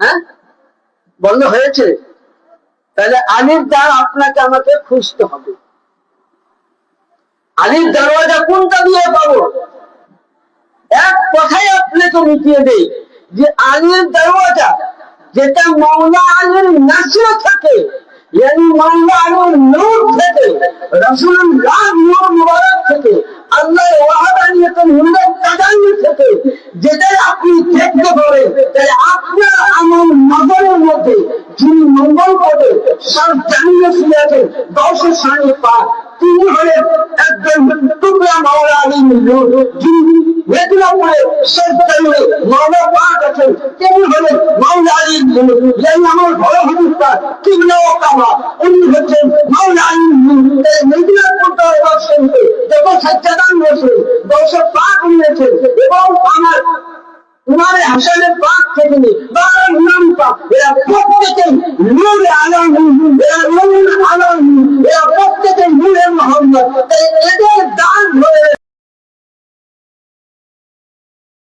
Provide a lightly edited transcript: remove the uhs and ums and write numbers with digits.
হ্যাঁ, বন্ধ হয়েছে। তাহলে আলির দ্বার আপনাকে আমাকে খুঁজতে হবে। আলির দরওয়াজা কোনটা দিয়ে পাবো? এক কথায় আপনাকে মিটিয়ে দেই যে আলির দরওয়াজা যেটা মাওলা আলীর নাসির থাকে, यानी মাওলা আলীর নূর থেকে, রাসূলুল্লাহ নূর মুবারক থেকে, আল্লাহর ওয়াহদানিয়তের নূরের তাজাল্লি থেকে যেটাই আপনি দেখতে পারেন, তাহলে আপনার আমার নজরের মধ্যে যিনি মঙ্গল করে সব জানিয়ে শুনেছেন 10 সাড়ে 5, তিনি হলেন একজন টুকরা মাওলা আলীর নূর। যিনি মেদিনীপুরে শেষ জানিয়ে মাওলা পাক আছেন, তিনি হলেন মাওলা আলীর নূর। এই আমার বড় হুজুরটা কিবলা ও কাবা, উনি হচ্ছেন মাওলা আলীর নূর। এই মেদিনীপুরটা এবার শুনতে যত সাজ্জাদান বসে 10 পাক নিয়েছেন এবং আমার তোমার হাসানের পাক থেকে বারো ইমাম পাক, এরা প্রত্যেকে নূরে আলম, এরা নূরে আলম, এরা